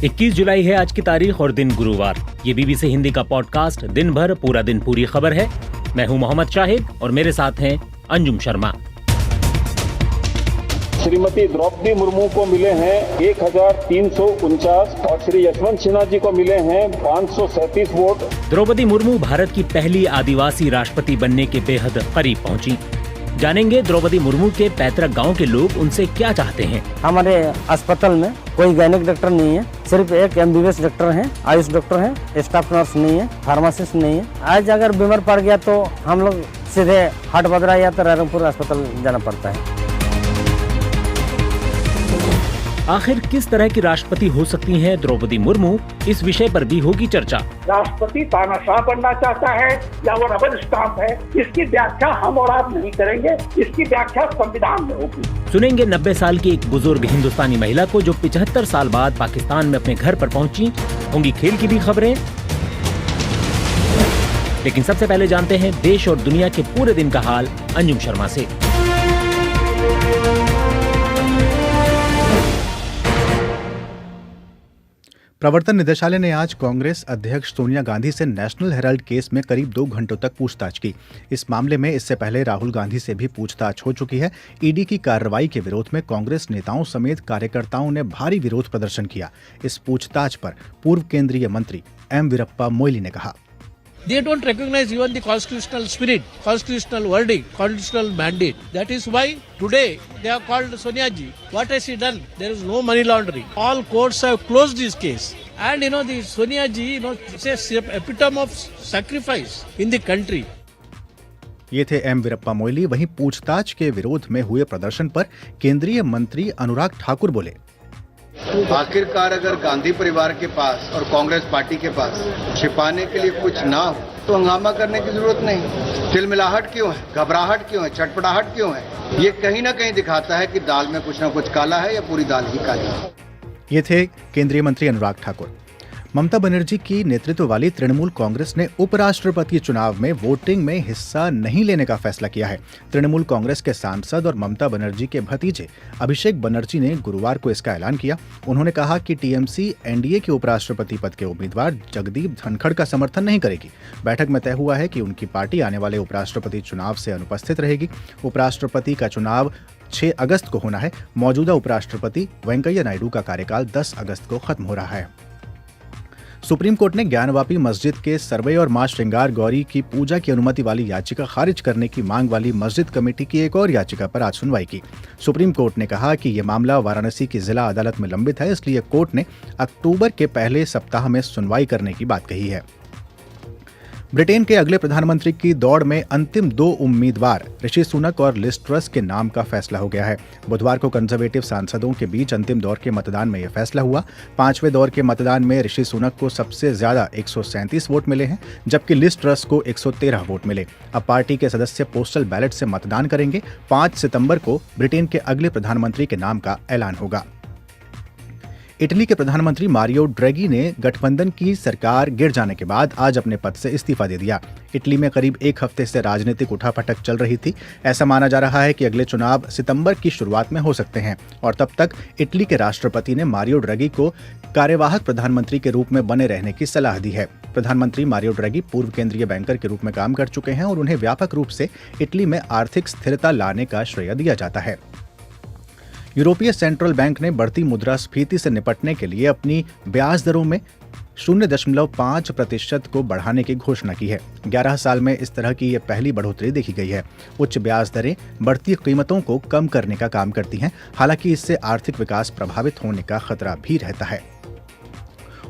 21 जुलाई है आज की तारीख और दिन गुरुवार। ये बीबीसी हिंदी का पॉडकास्ट दिन भर पूरा दिन पूरी खबर है। मैं हूं मोहम्मद शाहिद और मेरे साथ हैं अंजुम शर्मा। श्रीमती द्रौपदी मुर्मू को मिले हैं 1349 और श्री यशवंत सिन्हा जी को मिले हैं 537 वोट। द्रौपदी मुर्मू भारत की पहली आदिवासी राष्ट्रपति बनने के बेहद करीब पहुंची। जानेंगे द्रौपदी मुर्मू के पैतृक गांव के लोग उनसे क्या चाहते हैं। हमारे अस्पताल में कोई गायनिक डॉक्टर नहीं है, सिर्फ एक MBBS डॉक्टर है, आयुष डॉक्टर है, स्टाफ नर्स नहीं है, फार्मासिस्ट नहीं है। आज अगर बीमार पड़ गया तो हम लोग सीधे हाटबदरा या तो रायरंगपुर अस्पताल जाना पड़ता है। आखिर किस तरह की राष्ट्रपति हो सकती हैं द्रौपदी मुर्मू, इस विषय पर भी होगी चर्चा। राष्ट्रपति तानाशाह बनना चाहता है या वो रबर स्टाम्प है, इसकी व्याख्या हम और आप नहीं करेंगे, इसकी व्याख्या संविधान में होगी। सुनेंगे 90 साल की एक बुजुर्ग हिंदुस्तानी महिला को जो 75 साल बाद पाकिस्तान में अपने घर पर पहुंची। होंगी खेल की भी खबरें, लेकिन सबसे पहले जानते हैं देश और दुनिया के पूरे दिन का हाल अंजुम शर्मा से। प्रवर्तन निदेशालय ने आज कांग्रेस अध्यक्ष सोनिया गांधी से नेशनल हेराल्ड केस में करीब 2 घंटों तक पूछताछ की। इस मामले में इससे पहले राहुल गांधी से भी पूछताछ हो चुकी है। ईडी की कार्रवाई के विरोध में कांग्रेस नेताओं समेत कार्यकर्ताओं ने भारी विरोध प्रदर्शन किया। इस पूछताछ पर पूर्व केंद्रीय मंत्री M. वीरप्पा मोइली ने कहा, They don't recognize even the constitutional spirit, constitutional wording, constitutional mandate. That is why today they have called Sonia ji. What has she done? There is no money laundering. All courts have closed this case. And the Sonia ji, it's a epitome of sacrifice in the country. ये थे M. Veerappa Moily. वहीं पूछताछ के विरोध में हुए प्रदर्शन पर केंद्रीय मंत्री अनुराग ठाकुर बोले, आखिरकार अगर गांधी परिवार के पास और कांग्रेस पार्टी के पास छिपाने के लिए कुछ ना हो तो हंगामा करने की जरूरत नहीं। तिलमिलाहट क्यों है, घबराहट क्यों है, छटपटाहट क्यों है? ये कहीं ना कहीं दिखाता है कि दाल में कुछ ना कुछ काला है या पूरी दाल ही काली है। ये थे केंद्रीय मंत्री अनुराग ठाकुर। ममता बनर्जी की नेतृत्व वाली तृणमूल कांग्रेस ने उपराष्ट्रपति चुनाव में वोटिंग में हिस्सा नहीं लेने का फैसला किया है। तृणमूल कांग्रेस के सांसद और ममता बनर्जी के भतीजे अभिषेक बनर्जी ने गुरुवार को इसका ऐलान किया। उन्होंने कहा कि टीएमसी एनडीए के उपराष्ट्रपति पद के उम्मीदवार जगदीप धनखड़ का समर्थन नहीं करेगी। बैठक में तय हुआ है कि उनकी पार्टी आने वाले उपराष्ट्रपति चुनाव से अनुपस्थित रहेगी। उपराष्ट्रपति का चुनाव 6 अगस्त को होना है। मौजूदा उपराष्ट्रपति वेंकैया नायडू का कार्यकाल 10 अगस्त को खत्म हो रहा है। सुप्रीम कोर्ट ने ज्ञानवापी मस्जिद के सर्वे और मां श्रृंगार गौरी की पूजा की अनुमति वाली याचिका खारिज करने की मांग वाली मस्जिद कमेटी की एक और याचिका पर आज सुनवाई की। सुप्रीम कोर्ट ने कहा कि यह मामला वाराणसी की जिला अदालत में लंबित है, इसलिए कोर्ट ने अक्टूबर के पहले सप्ताह में सुनवाई करने की बात कही है। ब्रिटेन के अगले प्रधानमंत्री की दौड़ में अंतिम 2 उम्मीदवार ऋषि सुनक और लिज ट्रस के नाम का फैसला हो गया है। बुधवार को कंजर्वेटिव सांसदों के बीच अंतिम दौर के मतदान में यह फैसला हुआ। 5वें दौर के मतदान में ऋषि सुनक को सबसे ज्यादा 137 वोट मिले हैं, जबकि लिज ट्रस को 113 वोट मिले। अब पार्टी के सदस्य पोस्टल बैलेट से मतदान करेंगे। 5 सितंबर को ब्रिटेन के अगले प्रधानमंत्री के नाम का ऐलान होगा। इटली के प्रधानमंत्री मारियो ड्रैगी ने गठबंधन की सरकार गिर जाने के बाद आज अपने पद से इस्तीफा दे दिया। इटली में करीब 1 हफ्ते से राजनीतिक उठापटक चल रही थी। ऐसा माना जा रहा है कि अगले चुनाव सितंबर की शुरुआत में हो सकते हैं और तब तक इटली के राष्ट्रपति ने मारियो ड्रैगी को कार्यवाहक प्रधानमंत्री के रूप में बने रहने की सलाह दी है। प्रधानमंत्री मारियो ड्रैगी पूर्व केंद्रीय बैंकर के रूप में काम कर चुके हैं और उन्हें व्यापक रूप से इटली में आर्थिक स्थिरता लाने का श्रेय दिया जाता है। यूरोपीय सेंट्रल बैंक ने बढ़ती मुद्रास्फीति से निपटने के लिए अपनी ब्याज दरों में 0.5% को बढ़ाने की घोषणा की है। 11 साल में इस तरह की यह पहली बढ़ोतरी देखी गई है। उच्च ब्याज दरें बढ़ती कीमतों को कम करने का काम करती हैं, हालांकि इससे आर्थिक विकास प्रभावित होने का खतरा भी रहता है।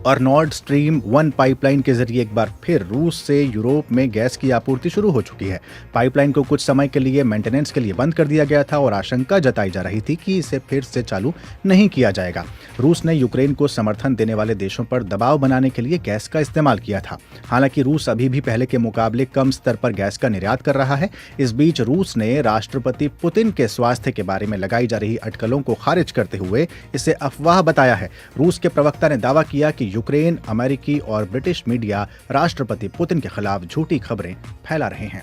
और नॉर्ड स्ट्रीम 1 पाइपलाइन के जरिए एक बार फिर रूस से यूरोप में गैस की आपूर्ति शुरू हो चुकी है। पाइपलाइन को कुछ समय के लिए मेंटेनेंस के लिए बंद कर दिया गया था और आशंका जताई जा रही थी कि इसे फिर से चालू नहीं किया जाएगा। रूस ने यूक्रेन को समर्थन देने वाले देशों पर दबाव बनाने के लिए गैस का इस्तेमाल किया था। हालांकि रूस अभी भी पहले के मुकाबले कम स्तर पर गैस का निर्यात कर रहा है। इस बीच रूस ने राष्ट्रपति पुतिन के स्वास्थ्य के बारे में लगाई जा रही अटकलों को खारिज करते हुए इसे अफवाह बताया है। रूस के प्रवक्ता ने दावा किया कि यूक्रेन, अमेरिकी और ब्रिटिश मीडिया राष्ट्रपति पुतिन के खिलाफ झूठी खबरें फैला रहे हैं।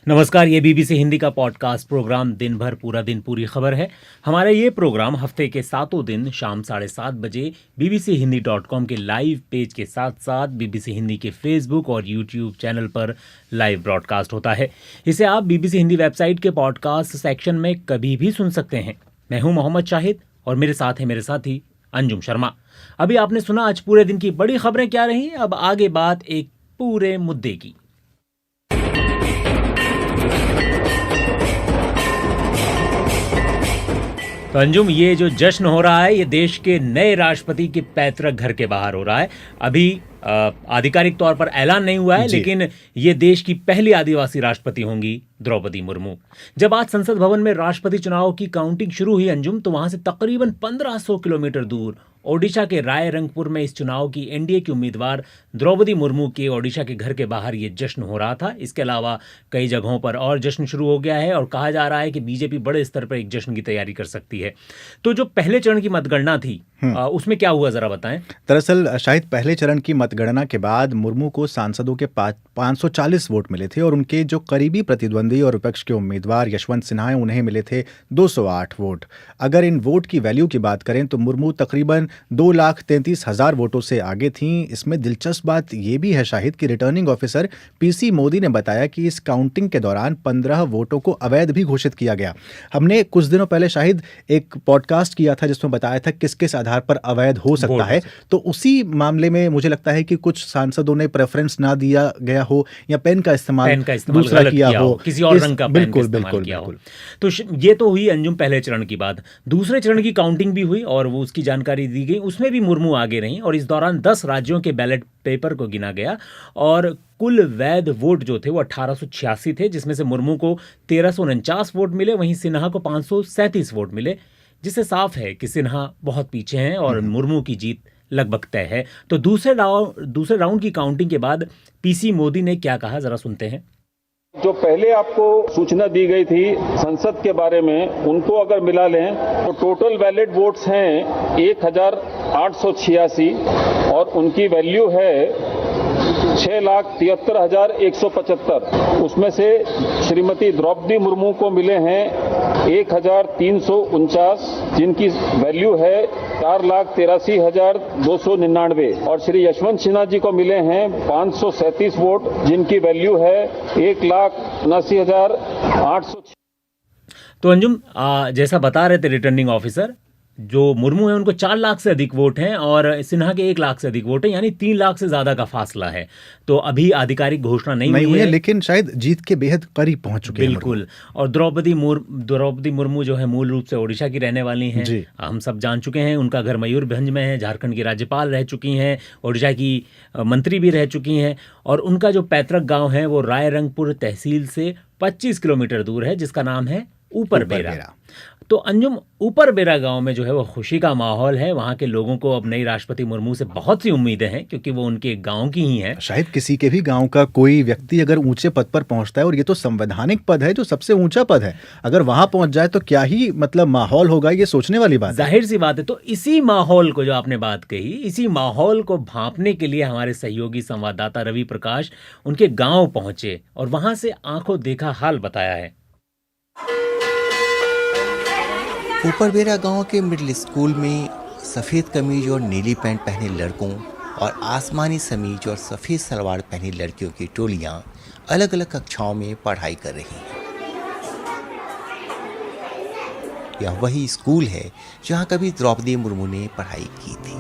नमस्कार, ये बीबीसी हिंदी का पॉडकास्ट प्रोग्राम दिन भर पूरा दिन पूरी खबर है। हमारा ये प्रोग्राम हफ्ते के 7 दिन शाम 7:30 बजे bbchehindy.com के लाइव पेज के साथ साथ बीबीसी हिंदी के फेसबुक और यूट्यूब चैनल पर लाइव ब्रॉडकास्ट होता है। इसे आप बीबीसी हिंदी वेबसाइट के पॉडकास्ट सेक्शन में कभी भी सुन सकते हैं। मैं हूं मोहम्मद शाहिद और मेरे साथ है मेरे साथी अंजुम शर्मा। अभी आपने सुना आज पूरे दिन की बड़ी खबरें क्या रही, अब आगे बात एक पूरे मुद्दे की। तो अंजुम, ये जो जश्न हो रहा है ये देश के नए राष्ट्रपति के पैतृक घर के बाहर हो रहा है। अभी आधिकारिक तौर पर ऐलान नहीं हुआ है, लेकिन ये देश की पहली आदिवासी राष्ट्रपति होंगी द्रौपदी मुर्मू। जब आज संसद भवन में राष्ट्रपति चुनाव की काउंटिंग शुरू हुई अंजुम, तो वहां से तकरीबन 1500 किलोमीटर दूर ओडिशा के रायरंगपुर में इस चुनाव की एनडीए की उम्मीदवार द्रौपदी मुर्मू के ओडिशा के घर के बाहर ये जश्न हो रहा था। इसके अलावा कई जगहों पर और जश्न शुरू हो गया है और कहा जा रहा है कि बीजेपी बड़े स्तर पर एक जश्न की तैयारी कर सकती है। तो जो पहले चरण की मतगणना थी उसमें क्या हुआ, जरा बताएं। दरअसल शायद पहले चरण की मतगणना के बाद मुर्मू को सांसदों के 540 वोट मिले थे और उनके जो करीबी प्रतिद्वंदी और विपक्ष के उम्मीदवार यशवंत सिन्हा हैं उन्हें मिले थे 208 वोट। अगर इन वोट की वैल्यू की बात करें तो मुर्मू तकरीबन 2,33,000 वोटों से आगे थीं। इसमें दिलचस्प बात यह भी है शाहिद कि रिटर्निंग ऑफिसर पीसी मोदी ने बताया कि इस काउंटिंग के दौरान 15 वोटों को अवैध भी घोषित किया गया। हमने कुछ दिनों पहले शाहिद एक पॉडकास्ट किया था जिसमें बताया था किस किस आधार पर अवैध हो सकता है, तो उसी मामले में मुझे लगता है कि कुछ सांसदों ने प्रेफरेंस ना दिया गया हो या पेन का इस्तेमाल दूसरा किया हो, किसी और रंग का पेन का इस्तेमाल किया हो। तो ये तो हुई अंजुम पहले चरण की बात। दूसरे चरण की काउंटिंग भी हुई और वो उसकी जानकारी दी गई। उसमें भी मुर्मू आगे रहीं और इस दौरान 10 राज्यों के बैलेट पेपर को गिना गया और कुल वैध वोट जो थे वो 1886 थे, जिसमें से मुर्मू को 1349 वोट मिले, वहीं सिन्हा को 537 वोट मिले, जिससे साफ है कि सिन्हा बहुत पीछे हैं और मुर्मू की जीत लगभग तय है। तो दूसरे राउंड की काउंटिंग के बाद पीसी मोदी ने क्या कहा, जरा सुनते हैं। जो पहले आपको सूचना दी गई थी संसद के बारे में, उनको अगर मिला लें तो टोटल वैलिड वोट्स हैं 1886 और उनकी वैल्यू है 6,73,175। उसमें से श्रीमती द्रौपदी मुर्मू को मिले हैं 1,349 जिनकी वैल्यू है 4,83,299 और श्री यशवंत सिन्हा जी को मिले हैं 537 वोट जिनकी वैल्यू है 1,79,800। तो अंजुम, जैसा बता रहे थे रिटर्निंग ऑफिसर, जो मुर्मू है उनको 4 लाख से अधिक वोट हैं और सिन्हा के 1 लाख से अधिक वोट हैं, यानी 3 लाख से ज्यादा का फासला है। तो अभी आधिकारिक घोषणा नहीं हुई है, लेकिन शायद जीत के बेहद करीब पहुंच चुके हैं। बिल्कुल। और द्रौपदी मुर्मू जो है मूल रूप से ओडिशा की रहने वाली हैं। हम सब जान चुके हैं, उनका घर मयूरभंज में है, झारखंड की राज्यपाल रह चुकी हैं, ओडिशा की मंत्री भी रह चुकी हैं और उनका जो पैतृक गाँव है वो रायरंगपुर तहसील से 25 किलोमीटर दूर है, जिसका नाम है ऊपर बेरा। तो अंजुम, ऊपर बेरा गांव में जो है वो खुशी का माहौल है। वहां के लोगों को अब नई राष्ट्रपति मुर्मू से बहुत सी उम्मीदें हैं क्योंकि वो उनके गांव की ही हैं। शायद किसी के भी गांव का कोई व्यक्ति अगर ऊंचे पद पर पहुंचता है, और ये तो संवैधानिक पद है जो सबसे ऊंचा पद है, अगर वहां पहुंच जाए तो क्या ही मतलब माहौल होगा, ये सोचने वाली बात है। जाहिर सी बात है। तो इसी माहौल को, जो आपने बात कही, इसी माहौल को भांपने के लिए हमारे सहयोगी संवाददाता रवि प्रकाश उनके गाँव पहुंचे और वहां से आंखों देखा हाल बताया है। ऊपरबेरा गांव के मिडिल स्कूल में सफ़ेद कमीज और नीली पैंट पहने लड़कों और आसमानी समीज और सफ़ेद सलवार पहनी लड़कियों की टोलियां अलग अलग कक्षाओं में पढ़ाई कर रही हैं। यह वही स्कूल है जहां कभी द्रौपदी मुर्मू ने पढ़ाई की थी।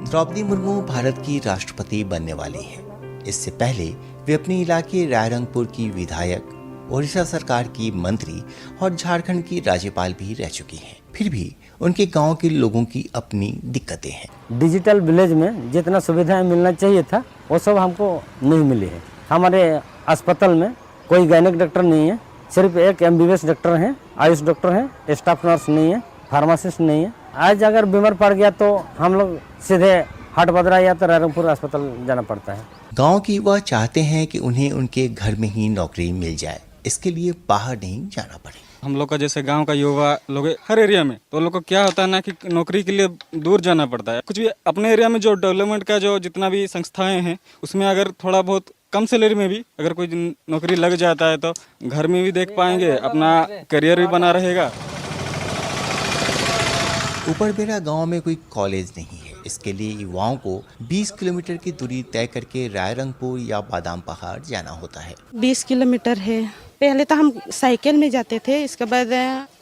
द्रौपदी मुर्मू भारत की राष्ट्रपति बनने वाली हैं। इससे पहले वे अपने इलाके रायरंगपुर की विधायक, ओडिशा सरकार की मंत्री और झारखंड की राज्यपाल भी रह चुकी हैं। फिर भी उनके गांव के लोगों की अपनी दिक्कतें हैं। डिजिटल विलेज में जितना सुविधाएं मिलना चाहिए था वो सब हमको नहीं मिली है। हमारे अस्पताल में कोई गायनेक डॉक्टर नहीं है, सिर्फ एक MBBS डॉक्टर हैं, आयुष डॉक्टर हैं, स्टाफ नर्स नहीं है, फार्मासिस्ट नहीं है। आज अगर बीमार पड़ गया तो हम लोग सीधे हाटबदरा या तो रायरंगपुर अस्पताल जाना पड़ता है। गाँव की वह चाहते हैं कि उन्हें उनके घर में ही नौकरी मिल जाए, इसके लिए बाहर नहीं जाना पड़े। हम लोग का जैसे गांव का युवा लोग हर एरिया में, तो लोग को क्या होता है ना कि नौकरी के लिए दूर जाना पड़ता है। कुछ भी अपने एरिया में जो डेवलपमेंट का जो जितना भी संस्थाएं हैं उसमें अगर थोड़ा बहुत कम सैलरी में भी अगर कोई नौकरी लग जाता है तो घर में भी देख पाएंगे, अपना करियर भी बना रहेगा। ऊपरबेरा गांव में कोई कॉलेज नहीं है। इसके लिए युवाओं को 20 किलोमीटर की दूरी तय करके रायरंगपुर या बादाम पहाड़ जाना होता है। 20 किलोमीटर है। पहले तो हम साइकिल में जाते थे, इसके बाद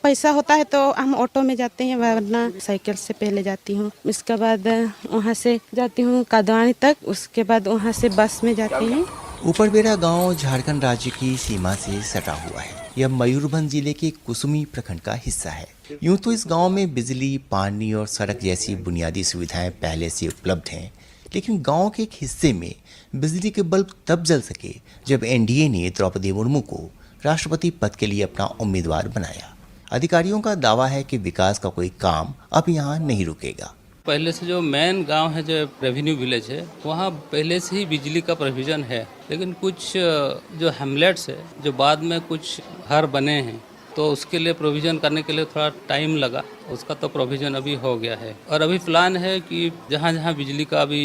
पैसा होता है तो हम ऑटो में जाते हैं, वरना साइकिल से पहले जाती हूँ। इसके बाद वहाँ से जाती हूँ कादवानी तक, उसके बाद वहाँ से बस में जाती हूँ। ऊपरबेरा गांव झारखंड राज्य की सीमा से सटा हुआ है। यह मयूरभंज जिले के कुसुमी प्रखंड का हिस्सा है। यूं तो इस गांव में बिजली, पानी और सड़क जैसी बुनियादी सुविधाएं पहले से उपलब्ध हैं, लेकिन गांव के एक हिस्से में बिजली के बल्ब तब जल सके जब एनडीए ने द्रौपदी मुर्मू को राष्ट्रपति पद के लिए अपना उम्मीदवार बनाया। अधिकारियों का दावा है कि विकास का कोई काम अब यहाँ नहीं रुकेगा। पहले से जो मेन गांव है, जो रेवेन्यू विलेज है, वहाँ पहले से ही बिजली का प्रोविज़न है, लेकिन कुछ जो हैमलेट्स है, जो बाद में कुछ घर बने हैं, तो उसके लिए प्रोविज़न करने के लिए थोड़ा टाइम लगा। उसका तो प्रोविज़न अभी हो गया है और अभी प्लान है कि जहाँ जहाँ बिजली का अभी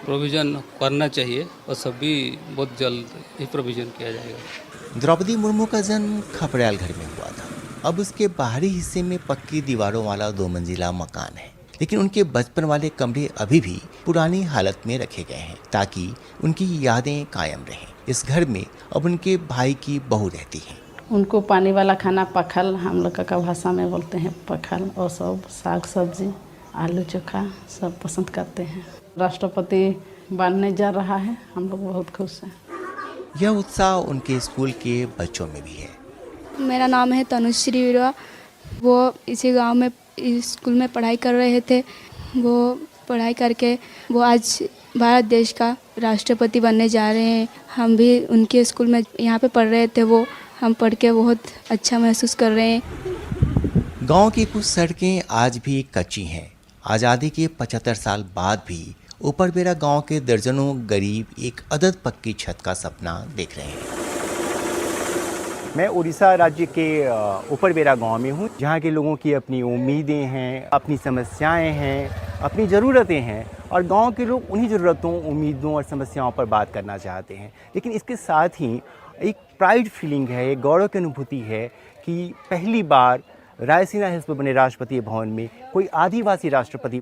प्रोविज़न करना चाहिए वो सब भी बहुत जल्द ही प्रोविज़न किया जाएगा। द्रौपदी मुर्मू का जन्म खपड़ियाल घर में हुआ था। अब उसके बाहरी हिस्से में पक्की दीवारों वाला 2 मंजिला मकान है, लेकिन उनके बचपन वाले कमरे अभी भी पुरानी हालत में रखे गए हैं ताकि उनकी यादें कायम रहें। इस घर में अब उनके भाई की बहू रहती है। उनको पानी वाला खाना पखल, हम लोग का भाषा में बोलते हैं पखल, और सब साग सब्जी, आलू चोखा सब पसंद करते हैं। राष्ट्रपति बनने जा रहा है, हम लोग बहुत खुश हैं। यह उत्साह उनके स्कूल के बच्चों में भी है। मेरा नाम है तनुश्री विरवा। वो इसी गांव में स्कूल में पढ़ाई कर रहे थे। वो पढ़ाई करके वो आज भारत देश का राष्ट्रपति बनने जा रहे हैं। हम भी उनके स्कूल में यहाँ पे पढ़ रहे थे, वो हम पढ़ के बहुत अच्छा महसूस कर रहे हैं। गांव की कुछ सड़कें आज भी कच्ची हैं। आज़ादी के 75 साल बाद भी ऊपरबेरा गांव के दर्जनों गरीब एक अदद पक्की छत का सपना देख रहे हैं। मैं उड़ीसा राज्य के ऊपरबेरा गांव में हूं, जहां के लोगों की अपनी उम्मीदें हैं, अपनी समस्याएं हैं, अपनी ज़रूरतें हैं, और गांव के लोग उन्हीं ज़रूरतों, उम्मीदों और समस्याओं पर बात करना चाहते हैं। लेकिन इसके साथ ही एक प्राइड फीलिंग है, एक गौरव की अनुभूति है कि पहली बार रायसीना हिल्स पर बने राष्ट्रपति भवन में कोई आदिवासी राष्ट्रपति।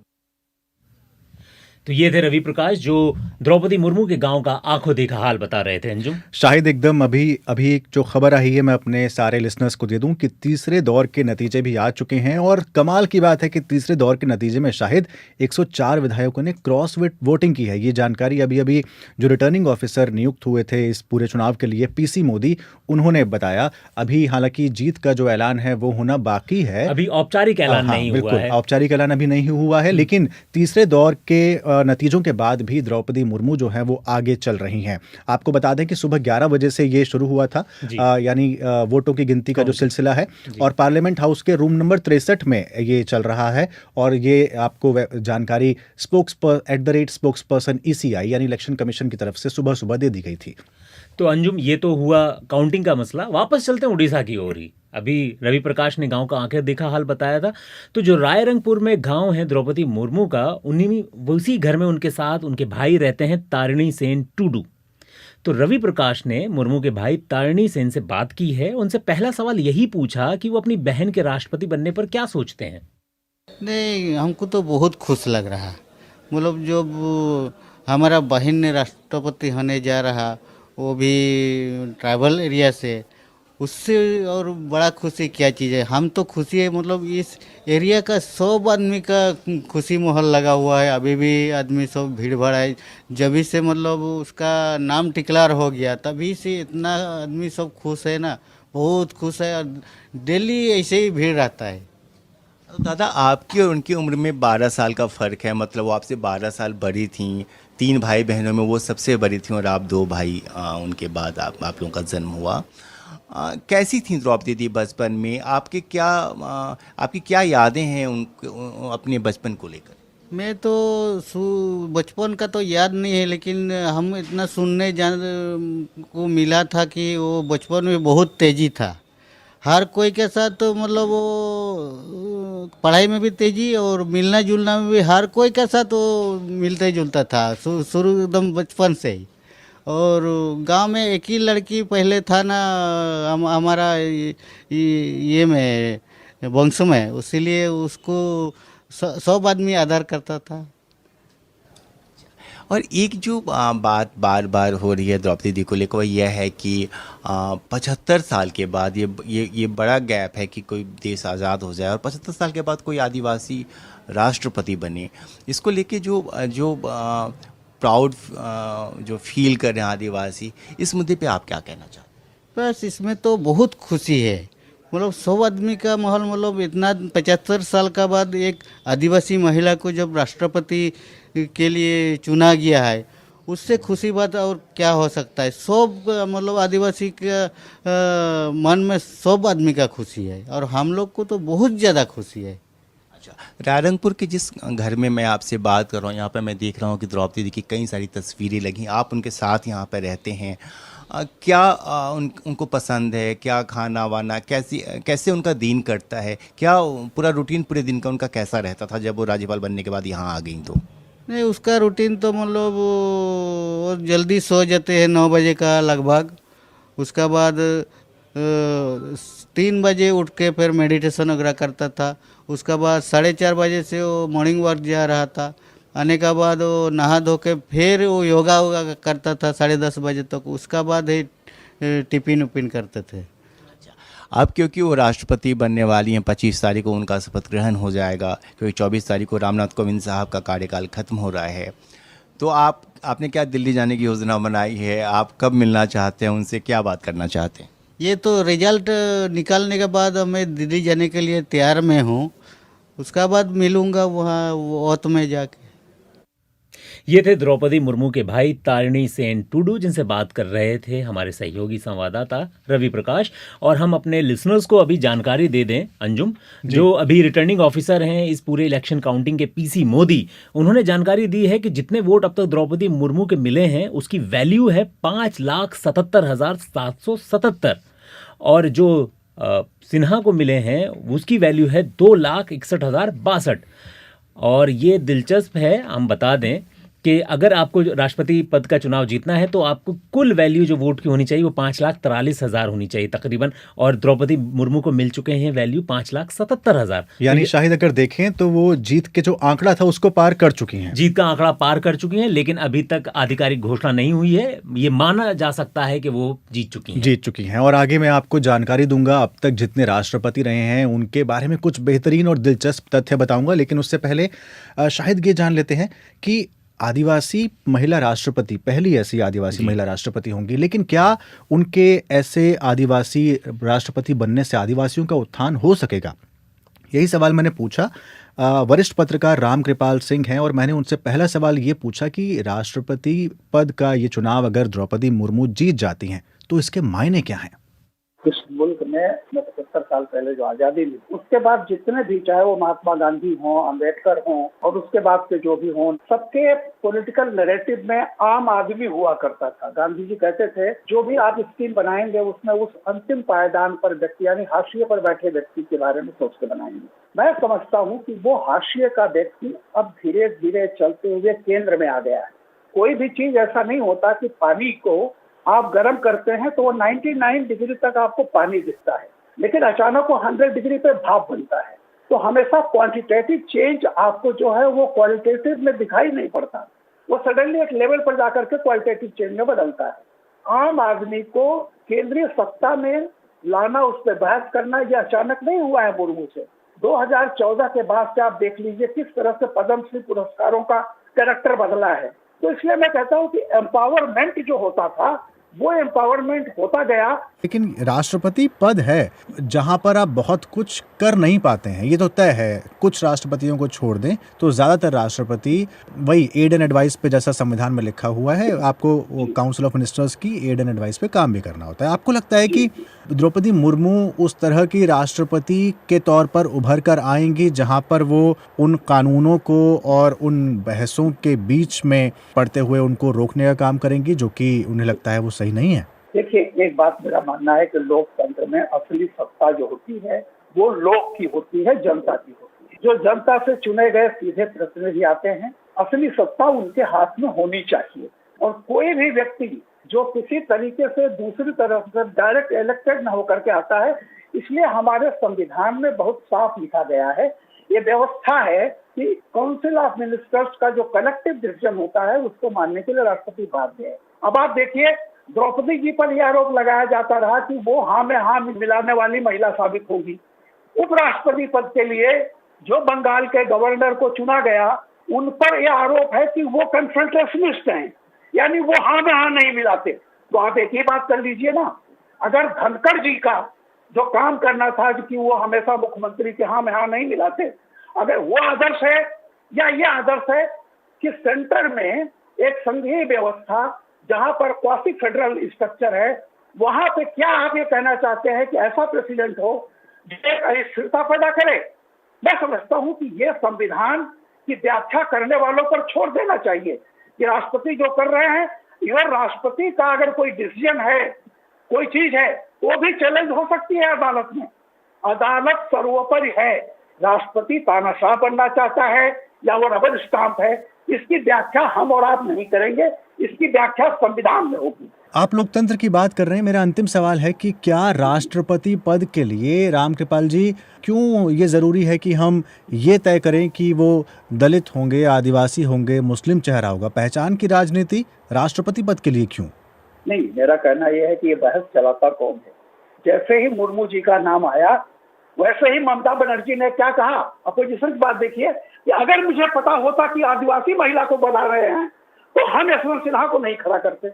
तो ये थे रवि प्रकाश जो द्रौपदी मुर्मू के गांव का आंखों देखा हाल बता रहे थे। अंजुम, शाहिद, एकदम अभी जो खबर आई है मैं अपने सारे लिसनर्स को दे दूं कि तीसरे दौर के नतीजे भी आ चुके हैं, और कमाल की बात है कि तीसरे दौर के नतीजे में शाहिद 104 विधायकों ने क्रॉस वोटिंग की है। ये जानकारी अभी जो रिटर्निंग ऑफिसर नियुक्त हुए थे इस पूरे चुनाव के लिए, पीसी मोदी, उन्होंने बताया। अभी हालांकि जीत का जो ऐलान है वो होना बाकी है, अभी औपचारिक ऐलान नहीं हुआ है। औपचारिक ऐलान अभी नहीं हुआ है, लेकिन तीसरे दौर के नतीजों के बाद भी द्रौपदी मुर्मू जो है वो आगे चल रही हैं। आपको बता दें कि सुबह 11 बजे से ये शुरू हुआ था, यानी वोटों की गिनती का जो सिलसिला है, और पार्लियामेंट हाउस के रूम नंबर 63 में ये चल रहा है। और ये आपको जानकारी स्पोक्सपर्सन ECI यानी इलेक्शन कमीशन की तरफ से सुबह सुबह दे दी गई थी। तो अंजुम, ये तो हुआ काउंटिंग का मसला। वापस चलते हैं उड़ीसा की ओर ही। अभी रवि प्रकाश ने गांव का आंखें देखा हाल बताया था। तो जो रायरंगपुर में गांव है द्रौपदी मुर्मू का, उसी घर में उनके साथ उनके भाई रहते हैं, तारिणी सेन टूडू। तो रवि प्रकाश ने मुर्मू के भाई तारिणी सेन से बात की है। उनसे पहला सवाल यही पूछा कि वो अपनी बहन के राष्ट्रपति बनने पर क्या सोचते हैं। नहीं, हमको तो बहुत खुश लग रहा। मतलब जब हमारा बहन ने राष्ट्रपति होने जा रहा, वो भी ट्राइबल एरिया से, उससे और बड़ा खुशी क्या चीज़ है। हम तो खुशी है, मतलब इस एरिया का सब आदमी का खुशी माहौल लगा हुआ है। अभी भी आदमी सब भीड़ भाड़ है। जब से मतलब उसका नाम डिक्लेयर हो गया तभी से इतना आदमी सब खुश है ना, बहुत खुश है, और डेली ऐसे ही भीड़ रहता है। तो दादा, आपकी और उनकी उम्र में 12 साल का फ़र्क है, मतलब वो आपसे 12 साल बड़ी थी। 3 भाई बहनों में वो सबसे बड़ी थी और आप 2 भाई, उनके बाद आप लोगों का जन्म हुआ। कैसी थी द्रौपदी दी बचपन में? आपकी क्या यादें हैं अपने बचपन को लेकर? मैं तो बचपन का तो याद नहीं है, लेकिन हम इतना सुनने को मिला था कि वो बचपन में बहुत तेज़ी था। हर कोई के साथ तो मतलब वो पढ़ाई में भी तेज़ी और मिलना जुलना में भी हर कोई के साथ वो मिलता जुलता था शुरू एकदम बचपन से ही। और गांव में एक ही लड़की पहले था ना, हमारा ये में वंश में, इसीलिए उसको 100 आदमी आधार करता था। और एक जो बात बार बार हो रही है द्रौपदी जी को लेकर, वह यह है कि 75 साल के बाद ये बड़ा गैप है कि कोई देश आज़ाद हो जाए और 75 साल के बाद कोई आदिवासी राष्ट्रपति बने। इसको लेके जो प्राउड जो फील कर रहे हैं आदिवासी, इस मुद्दे पे आप क्या कहना चाहते हैं? बस इसमें तो बहुत खुशी है, मतलब 100 आदमी का माहौल, मतलब इतना 75 साल का बाद एक आदिवासी महिला को जब राष्ट्रपति के लिए चुना गया है, उससे खुशी बात और क्या हो सकता है। सब मतलब आदिवासी का मन में 100 आदमी का खुशी है और हम लोग को तो बहुत ज़्यादा खुशी है। अच्छा, रायरंगपुर के जिस घर में मैं आपसे बात कर रहा हूँ, यहाँ पर मैं देख रहा हूँ कि द्रौपदी जी की कई सारी तस्वीरें लगी, आप उनके साथ यहाँ पर रहते हैं। क्या उनको पसंद है, क्या खाना वाना, कैसे उनका दिन कटता है, क्या पूरा रूटीन पूरे दिन का उनका कैसा रहता था जब वो राज्यपाल बनने के बाद यहाँ आ गई? तो नहीं, उसका रूटीन तो मतलब वो जल्दी सो जाते हैं 9 बजे का लगभग, उसका बाद 3 बजे उठ के फिर मेडिटेशन वगैरह करता था, उसका बाद 4:30 बजे से वो मॉर्निंग वॉक जा रहा था, आने का बाद वो नहा धो के फिर वो योगा वोगा करता था 10:30 बजे तक, उसका बाद ही टिफिन उपिन करते थे। अब क्योंकि वो राष्ट्रपति बनने वाली हैं, 25 तारीख को उनका शपथ ग्रहण हो जाएगा, क्योंकि 24 तारीख को रामनाथ कोविंद साहब का कार्यकाल खत्म हो रहा है, तो आपने क्या दिल्ली जाने की योजना बनाई है? आप कब मिलना चाहते हैं उनसे, क्या बात करना चाहते हैं? ये तो रिजल्ट निकालने के बाद मैं दिल्ली जाने के लिए तैयार में हूँ, उसका बाद मिलूँगा वहाँ ओत में जाके। ये थे द्रौपदी मुर्मू के भाई तारिणी सेन टुडू, जिनसे बात कर रहे थे हमारे सहयोगी संवाददाता रवि प्रकाश। और हम अपने लिसनर्स को अभी जानकारी दे दें, अंजुम, जो अभी रिटर्निंग ऑफिसर हैं इस पूरे इलेक्शन काउंटिंग के, पीसी मोदी, उन्होंने जानकारी दी है कि जितने वोट अब तक द्रौपदी मुर्मू के मिले हैं उसकी वैल्यू है 5,77,777, और जो सिन्हा को मिले हैं उसकी वैल्यू है 2,61,062। और ये दिलचस्प है, हम बता दें कि अगर आपको राष्ट्रपति पद का चुनाव जीतना है तो आपको कुल वैल्यू जो वोट की होनी चाहिए वो 5,43,000 होनी चाहिए तकरीबन, और द्रौपदी मुर्मू को मिल चुके हैं वैल्यू 5,77,000। यानी शाहिद अगर देखें तो वो जीत के जो आंकड़ा था उसको पार कर चुकी हैं, जीत का आंकड़ा पार कर चुकी हैं, लेकिन अभी तक आधिकारिक घोषणा नहीं हुई है। ये माना जा सकता है कि वो जीत चुकी हैं। और आगे मैं आपको जानकारी दूंगा अब तक जितने राष्ट्रपति रहे हैं उनके बारे में कुछ बेहतरीन और दिलचस्प तथ्य बताऊंगा, लेकिन उससे पहले शाहिद ये जान लेते हैं कि आदिवासी महिला राष्ट्रपति पहली ऐसी आदिवासी महिला राष्ट्रपति होंगी, लेकिन क्या उनके ऐसे आदिवासी राष्ट्रपति बनने से आदिवासियों का उत्थान हो सकेगा? यही सवाल मैंने पूछा। वरिष्ठ पत्रकार राम कृपाल सिंह हैं और मैंने उनसे पहला सवाल ये पूछा कि राष्ट्रपति पद का ये चुनाव अगर द्रौपदी मुर्मू जीत जाती हैं तो इसके मायने क्या हैं? इस मुल्क में 75 साल पहले जो आजादी मिली, उसके बाद जितने भी, चाहे वो महात्मा गांधी हों, अम्बेडकर हों, और उसके बाद के जो भी हों, सबके पॉलिटिकल नैरेटिव में आम आदमी हुआ करता था। गांधी जी कहते थे जो भी आप स्कीम बनाएंगे उसमें उस अंतिम पायदान पर व्यक्ति, यानी हाशिए पर बैठे व्यक्ति के बारे में सोच के बनाएंगे। मैं समझता हूँ कि वो हाशिए का व्यक्ति अब धीरे धीरे चलते हुए केंद्र में आ गया है। कोई भी चीज ऐसा नहीं होता कि पानी को आप गर्म करते हैं तो वो 99 डिग्री तक आपको पानी दिखता है, लेकिन अचानक वो 100 डिग्री पे भाप बनता है। तो हमेशा क्वांटिटेटिव चेंज आपको जो है वो क्वालिटेटिव में दिखाई नहीं पड़ता, वो सडनली एक लेवल पर जाकर के क्वालिटेटिव चेंज में बदलता है। आम आदमी को केंद्रीय सत्ता में लाना, उस पर बहस करना, ये अचानक नहीं हुआ है मुर्मू से। 2014 के बाद से आप देख लीजिए किस तरह से पद्मश्री पुरस्कारों का कैरेक्टर बदला है। तो इसलिए मैं कहता हूँ कि एम्पावरमेंट जो होता था वो एम्पावरमेंट होता गया। लेकिन राष्ट्रपति पद है जहां पर आप बहुत कुछ कर नहीं पाते हैं, ये तो तय है। कुछ राष्ट्रपतियों को छोड़ दें तो ज्यादातर राष्ट्रपति वही एड एंड एडवाइस पे, जैसा संविधान में लिखा हुआ है, आपको काउंसिल ऑफ मिनिस्टर्स की एड एंड एडवाइस पे काम भी करना होता है। आपको लगता है कि द्रौपदी मुर्मू उस तरह की राष्ट्रपति के तौर पर उभर कर आएंगी जहां पर वो उन कानूनों को और उन बहसों के बीच में पड़ते हुए उनको रोकने का काम करेंगी जो कि उन्हें लगता है वो सही नहीं है? देखिए, एक बात मेरा मानना है कि लोकतंत्र में असली सत्ता जो होती है वो लोग की होती है, जनता की होती है। जो जनता से चुने गए सीधे प्रतिनिधि आते हैं, असली सत्ता उनके हाथ में होनी चाहिए। और कोई भी व्यक्ति जो किसी तरीके से दूसरी तरफ से डायरेक्ट इलेक्टेड न होकर के आता है। इसलिए हमारे संविधान में बहुत साफ लिखा गया है, ये व्यवस्था है कि काउंसिल ऑफ मिनिस्टर्स का जो कलेक्टिव डिसीजन होता है उसको मानने के लिए राष्ट्रपति बाध्य है। अब आप देखिए, द्रौपदी जी पर यह आरोप लगाया जाता रहा कि वो हाँ में हाँ मिलाने वाली महिला साबित होगी। उपराष्ट्रपति पद के लिए जो बंगाल के गवर्नर को चुना गया, उन पर यह आरोप है कि वो कन्फ्रंटेशनिस्ट हैं, यानी वो हाँ में हाँ नहीं मिलाते। तो आप एक ही बात कर लीजिए ना, अगर धनखड़ जी का जो काम करना था कि वो हमेशा मुख्यमंत्री के हाँ में हाँ नहीं मिलाते, अगर वो आदर्श है या ये आदर्श है कि सेंटर में एक संघीय व्यवस्था जहां पर क्वासी फेडरल स्ट्रक्चर है, वहां पे क्या आप ये कहना चाहते हैं कि ऐसा प्रेसिडेंट हो जो एक स्थिरता पैदा करे? मैं समझता हूं कि ये संविधान की व्याख्या करने वालों पर छोड़ देना चाहिए कि राष्ट्रपति जो कर रहे हैं, इवन राष्ट्रपति का अगर कोई डिसीजन है, कोई चीज है, वो भी चैलेंज हो सकती है अदालत में। अदालत सर्वोपरि है। राष्ट्रपति तानाशाह बनना चाहता है या वो रबर स्टाम्प है, इसकी व्याख्या हम और आप नहीं करेंगे, इसकी व्याख्या संविधान में होगी। आप लोकतंत्र की बात कर रहे हैं, मेरा अंतिम सवाल है कि क्या राष्ट्रपति पद के लिए रामकृपाल जी क्यों ये ज़रूरी है कि हम ये तय करें कि वो दलित होंगे, आदिवासी होंगे, मुस्लिम चेहरा होगा? पहचान की राजनीति राष्ट्रपति पद के लिए क्यों? नहीं, मेरा कहना यह है कि ये बहस चलाता कौन है। जैसे ही मुर्मू जी का नाम आया, वैसे ही ममता बनर्जी ने क्या कहा, अपोजिशन की बात देखिए कि अगर मुझे पता होता कि आदिवासी महिला को बना रहे हैं तो हम यशवंत सिन्हा को नहीं खड़ा करते।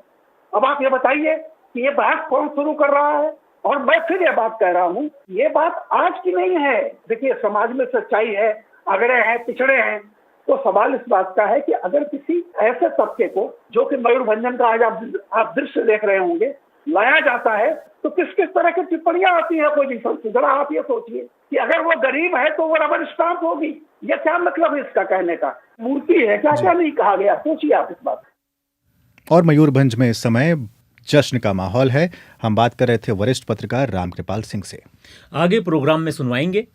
अब आप ये बताइए कि ये बहस कौन शुरू कर रहा है? और मैं फिर ये बात कह रहा हूँ, ये बात आज की नहीं है। देखिए, समाज में सच्चाई है, अगड़े हैं, पिछड़े हैं, तो सवाल इस बात का है कि अगर किसी ऐसे तबके को, जो कि मयूरभंजन का आज आप दृश्य देख रहे होंगे, लाया जाता है तो किस किस तरह की टिप्पणियां आती है अपोजिशन से। जरा आप ये सोचिए कि अगर वो गरीब है तो वो रबर स्टाम्प होगी, ये क्या मतलब है इसका कहने का? मूर्ति है क्या? क्या नहीं कहा गया? सोचिए आप इस बात। और मयूरभंज में इस समय जश्न का माहौल है। हम बात कर रहे थे वरिष्ठ पत्रकार रामकृपाल सिंह से। आगे प्रोग्राम में सुनवाएंगे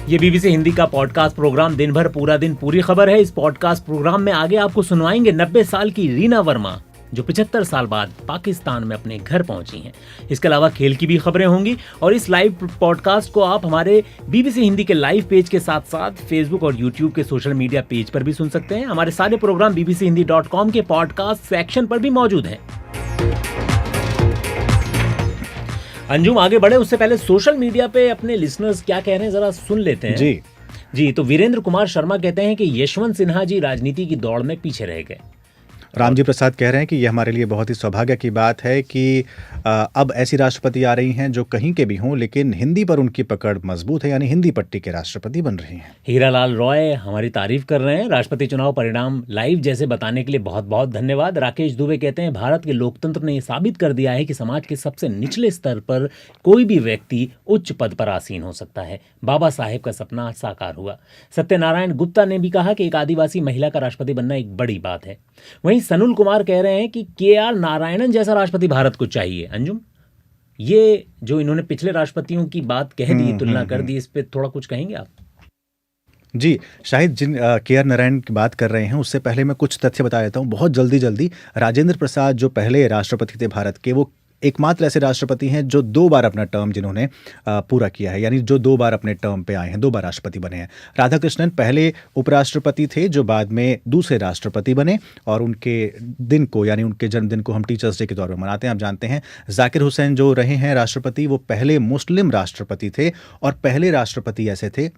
ये बीबीसी हिंदी का पॉडकास्ट प्रोग्राम दिन भर पूरा दिन पूरी खबर है। इस पॉडकास्ट प्रोग्राम में आगे आपको सुनवाएंगे 90 साल की रीना वर्मा, जो 75 साल बाद पाकिस्तान में अपने घर पहुंची हैं। इसके अलावा खेल की भी खबरें होंगी और इस लाइव पॉडकास्ट को आप हमारे बीबीसी हिंदी के लाइव पेज के साथ साथ फेसबुक और यूट्यूब के सोशल मीडिया पेज पर भी सुन सकते हैं। हमारे सारे प्रोग्राम bbchindi.com के पॉडकास्ट सेक्शन पर भी मौजूद हैं। अंजुम, आगे बढ़े उससे पहले सोशल मीडिया पे अपने लिसनर्स क्या कह रहे हैं जरा सुन लेते हैं। जी, तो वीरेंद्र कुमार शर्मा कहते हैं कि यशवंत सिन्हा जी राजनीति की दौड़ में पीछे रह गए। रामजी प्रसाद कह रहे हैं कि यह हमारे लिए बहुत ही सौभाग्य की बात है कि अब ऐसी राष्ट्रपति आ रही हैं जो कहीं के भी हों, लेकिन हिंदी पर उनकी पकड़ मजबूत है, यानी हिंदी पट्टी के राष्ट्रपति बन रही हैं। हीरालाल रॉय हमारी तारीफ कर रहे हैं। राष्ट्रपति चुनाव परिणाम लाइव जैसे बताने के लिए बहुत बहुत धन्यवाद। राकेश दुबे कहते हैं भारत के लोकतंत्र ने साबित कर दिया है कि समाज के सबसे निचले स्तर पर कोई भी व्यक्ति उच्च पद पर आसीन हो सकता है। बाबा साहेब का सपना साकार हुआ। सत्यनारायण गुप्ता ने भी कहा कि एक आदिवासी महिला का राष्ट्रपति बनना एक बड़ी बात है। वहीं सनुल कुमार कह रहे हैं कि के.आर. नारायणन जैसा राष्ट्रपति भारत को चाहिए। अंजुम, ये जो इन्होंने पिछले राष्ट्रपतियों की बात कह दी, तुलना कर दी, इस पे थोड़ा कुछ कहेंगे आप? जी, शाहिद, जिन के.आर. नारायण की बात कर रहे हैं उससे पहले मैं कुछ तथ्य बता देता हूँ बहुत जल्दी। राजेंद्र प्रसाद जो पहले राष्ट्रपति थे भारत के, वो एकमात्र ऐसे राष्ट्रपति हैं जो 2 बार अपना टर्म जिन्होंने पूरा किया है, यानी जो 2 बार अपने टर्म पे आए हैं, 2 बार राष्ट्रपति बने हैं। राधाकृष्णन पहले उपराष्ट्रपति थे जो बाद में दूसरे राष्ट्रपति बने और उनके दिन को, यानी उनके जन्मदिन को हम टीचर्स डे के तौर पर मनाते हैं, आप जानते हैं। जाकिर हुसैन जो रहे हैं राष्ट्रपति, वो पहले मुस्लिम राष्ट्रपति थे और पहले राष्ट्रपति ऐसे थे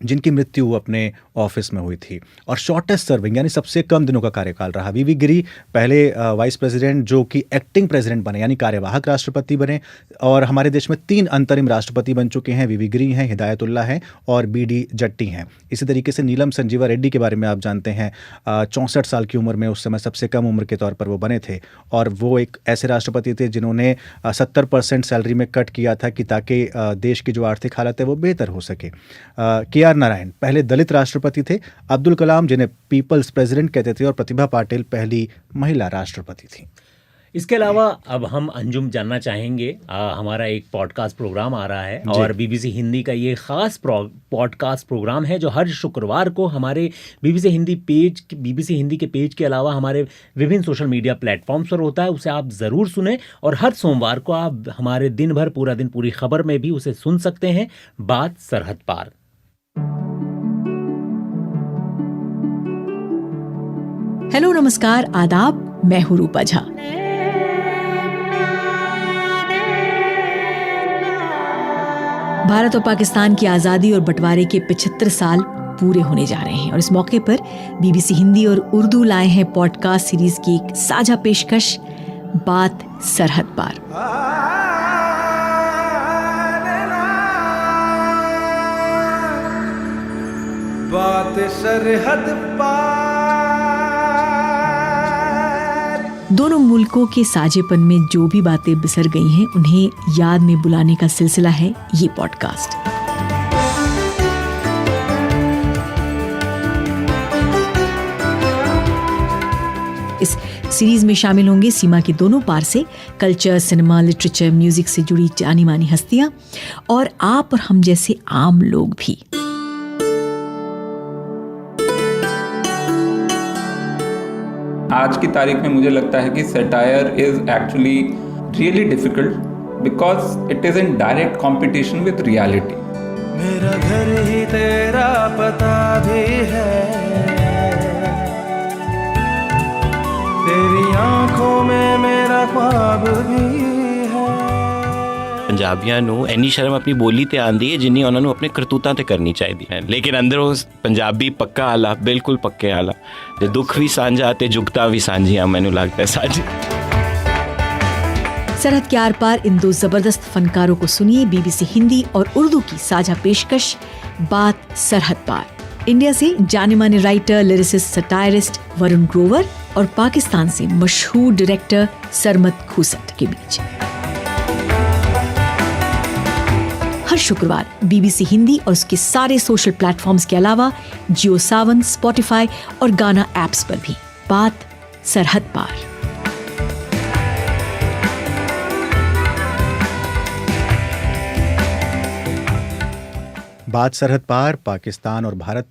जिनकी मृत्यु अपने ऑफिस में हुई थी। और शॉर्टेस्ट सर्विंग यानी सबसे कम दिनों का कार्यकाल रहा वी.वी. गिरी, पहले वाइस प्रेसिडेंट जो कि एक्टिंग प्रेसिडेंट बने, यानी कार्यवाहक राष्ट्रपति बने। और हमारे देश में 3 अंतरिम राष्ट्रपति बन चुके हैं, वी.वी. गिरी हैं, हिदायतुल्लाह हैं और बी.डी. जट्टी हैं। इसी तरीके से नीलम संजीवा रेड्डी के बारे में आप जानते हैं, 64 साल की उम्र में उस समय सबसे कम उम्र के तौर पर वो बने थे और वो एक ऐसे राष्ट्रपति थे जिन्होंने 70% सैलरी में कट किया था कि ताकि देश की जो आर्थिक हालत है वो बेहतर हो सके। के.आर. नारायण पहले दलित राष्ट्रपति थे। अब्दुल कलाम जिन्हें पीपल्स प्रेसिडेंट कहते थे और प्रतिभा पाटिल पहली महिला राष्ट्रपति थी। इसके अलावा अब हम अंजुम जानना चाहेंगे, हमारा एक पॉडकास्ट प्रोग्राम आ रहा है और बीबीसी हिंदी का ये खास पॉडकास्ट प्रोग्राम है जो हर शुक्रवार को हमारे बीबीसी हिंदी के पेज के अलावा हमारे विभिन्न सोशल मीडिया प्लेटफॉर्म्स पर होता है। उसे आप ज़रूर सुने और हर सोमवार को आप हमारे दिन भर पूरा दिन पूरी खबर में भी उसे सुन सकते हैं, बात सरहद पार। हेलो, नमस्कार, आदाब, मैं हूं रूपा झा। भारत और पाकिस्तान की आज़ादी और बंटवारे के 75 साल पूरे होने जा रहे हैं और इस मौके पर बीबीसी हिंदी और उर्दू लाए हैं पॉडकास्ट सीरीज की एक साझा पेशकश, बात सरहद पार। बात सरहद पार। दोनों मुल्कों के साझेपन में जो भी बातें बिसर गई हैं उन्हें याद में बुलाने का सिलसिला है ये पॉडकास्ट। इस सीरीज में शामिल होंगे सीमा के दोनों पार से कल्चर, सिनेमा, लिटरेचर, म्यूजिक से जुड़ी जानी मानी हस्तियां और आप और हम जैसे आम लोग भी। आज की तारीख में मुझे लगता है कि satire is actually really difficult because it is in direct competition with reality. मेरा घर ही तेरा पता भी है, तेरी आंखों में मेरा ख्वाब भी है। ਪੰਜਾਬੀਆਂ ਨੂੰ ਇੰਨੀ ਸ਼ਰਮ ਆਪਣੀ ਬੋਲੀ ਤੇ ਆਉਂਦੀ ਹੈ ਜਿੰਨੀ ਉਹਨਾਂ ਨੂੰ ਆਪਣੇ ਕਰਤੂਤਾਂ ਤੇ ਕਰਨੀ ਚਾਹੀਦੀ ਹੈ, ਲੇਕਿਨ ਅੰਦਰੋਂ ਪੰਜਾਬੀ ਪੱਕਾ ਆਲਾ, ਬਿਲਕੁਲ ਪੱਕੇ ਆਲਾ, ਤੇ ਦੁੱਖ ਵੀ ਸਾਂਝਾ ਤੇ ਜੁਗਤਾਂ ਵੀ ਸਾਂਝੀਆਂ, ਮੈਨੂੰ ਲੱਗਦਾ ਹੈ ਸਾਂਝੀ। सरहद के आर पार इन दो जबरदस्त फनकारों को सुनिए बीबीसी हिंदी और उर्दू की साझा पेशकश, बात सरहद पार। इंडिया से जाने माने writer, lyricist, satirist Varun Grover और पाकिस्तान से मशहूर डायरेक्टर सरमद खुसट के बीच। हर शुक्रवार बीबीसी हिंदी और उसके सारे सोशल प्लेटफॉर्म्स के अलावा जियो सावन, स्पॉटिफाई और गाना ऐप्स पर भी, बात सरहद पार। बात सरहद पार पाकिस्तान और भारत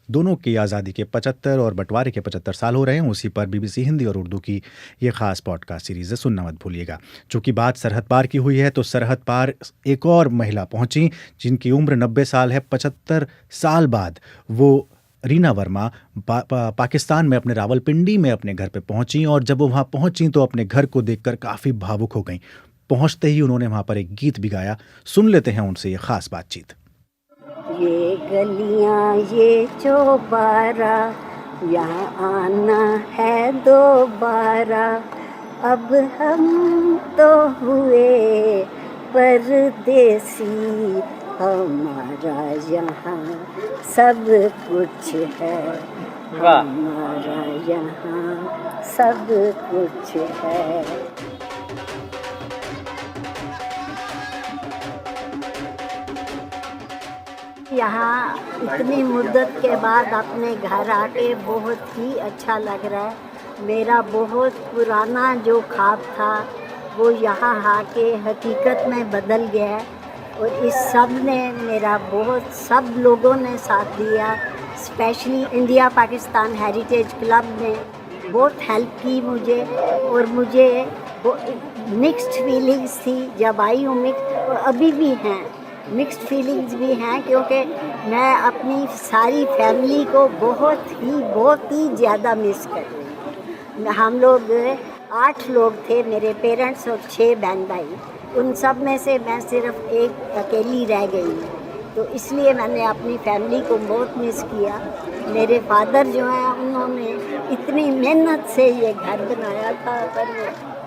दोनों की आज़ादी के 75 और बंटवारे के 75 साल हो रहे हैं। उसी पर बीबीसी हिंदी और उर्दू की ये खास पॉडकास्ट सीरीज़ है, सुनना मत भूलिएगा। चूँकि बात सरहद पार की हुई है तो सरहद पार एक और महिला पहुंची जिनकी उम्र 90 साल है। 75 साल बाद वो रीना वर्मा पाकिस्तान में अपने रावलपिंडी में अपने घर पे पहुंची और जब वो वहाँ पहुंची तो अपने घर को देखकर काफ़ी भावुक हो गई। पहुंचते ही उन्होंने वहाँ पर एक गीत भी गाया, सुन लेते हैं उनसे ये खास बातचीत। ये गलियां ये चौबारा, यहाँ आना है दोबारा, अब हम तो हुए परदेसी, हमारा यहाँ सब कुछ है, हमारा यहाँ सब कुछ है। यहाँ इतनी मुद्दत के बाद अपने घर आके बहुत ही अच्छा लग रहा है। मेरा बहुत पुराना जो ख्वाब था वो यहाँ आके हकीकत में बदल गया है और इस सब ने मेरा बहुत, सब लोगों ने साथ दिया। Specially India Pakistan heritage club ने बहुत हेल्प की मुझे और मुझे मिक्स्ड फीलिंग्स थी जब आई हूँ, मिक्स और अभी भी हैं, मिक्स्ड फीलिंग्स भी हैं क्योंकि मैं अपनी सारी फैमिली को बहुत ही ज़्यादा मिस कर रही हूँ। हम लोग 8 लोग थे, मेरे पेरेंट्स और 6 बहन भाई, उन सब में से मैं सिर्फ एक अकेली रह गई हूँ, तो इसलिए मैंने अपनी फैमिली को बहुत मिस किया। मेरे फादर जो हैं उन्होंने इतनी मेहनत से ये घर बनाया था,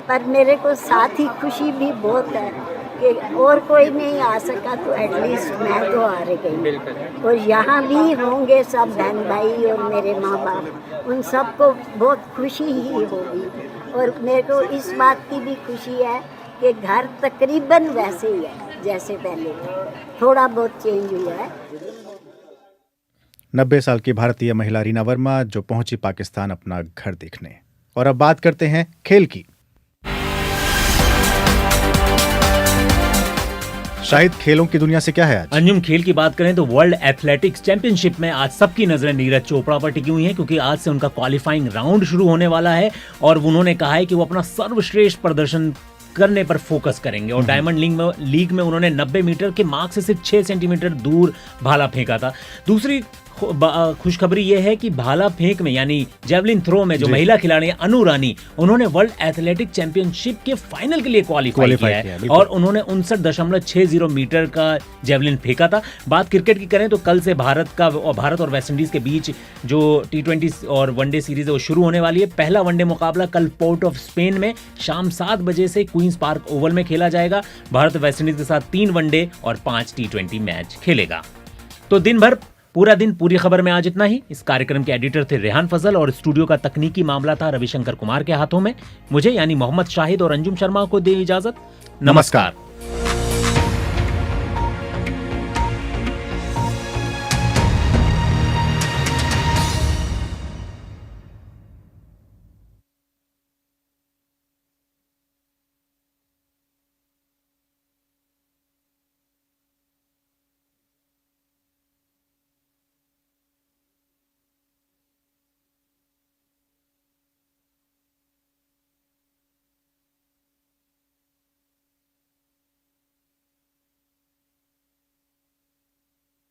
पर मेरे को साथ ही खुशी भी बहुत है कि और कोई नहीं आ सका तो एटलीस्ट मैं तो आ गई। और यहाँ भी होंगे सब बहन भाई और मेरे माँ बाप, उन सबको बहुत खुशी ही होगी। और मेरे को इस बात की भी खुशी है कि घर तकरीबन वैसे ही है जैसे पहले था, थोड़ा बहुत चेंज हुआ है। 90 साल की भारतीय महिला रीना वर्मा जो पहुंची पाकिस्तान अपना घर देखने। और अब बात करते हैं खेल की। शाहिद, खेलों की दुनिया से क्या है आज? अंजुम, खेल की बात करें तो वर्ल्ड एथलेटिक्स चैंपियनशिप में आज सबकी नजरें नीरज चोपड़ा पर टिकी हुई हैं, क्योंकि आज से उनका क्वालिफाइंग राउंड शुरू होने वाला है और उन्होंने कहा है कि वो अपना सर्वश्रेष्ठ प्रदर्शन करने पर फोकस करेंगे। और डायमंड लीग में उन्होंने 90 मीटर के मार्क से सिर्फ 6 सेंटीमीटर दूर भाला फेंका था। दूसरी खुशखबरी यह है कि भाला फेंक में यानी जेवलिन थ्रो में जो महिला खिलाड़ी अनु रानी, उन्होंने वर्ल्ड एथलेटिक चैंपियनशिप के फाइनल के लिए क्वालिफाई किया है और उन्होंने 59.60 मीटर का जेवलिन फेंका था। बात क्रिकेट की करें तो कल से भारत और वेस्टइंडीज के बीच जो T20 और वनडे सीरीज है वो शुरू होने वाली है। पहला वनडे मुकाबला कल पोर्ट ऑफ स्पेन में शाम 7 बजे से क्वींस पार्क ओवल में खेला जाएगा। भारत वेस्टइंडीज के साथ 3 वनडे और 5 T20 मैच खेलेगा। तो पूरा दिन पूरी खबर में आज इतना ही। इस कार्यक्रम के एडिटर थे रेहान फजल और स्टूडियो का तकनीकी मामला था रविशंकर कुमार के हाथों में। मुझे यानी मोहम्मद शाहिद और अंजुम शर्मा को दे इजाजत। नमस्कार।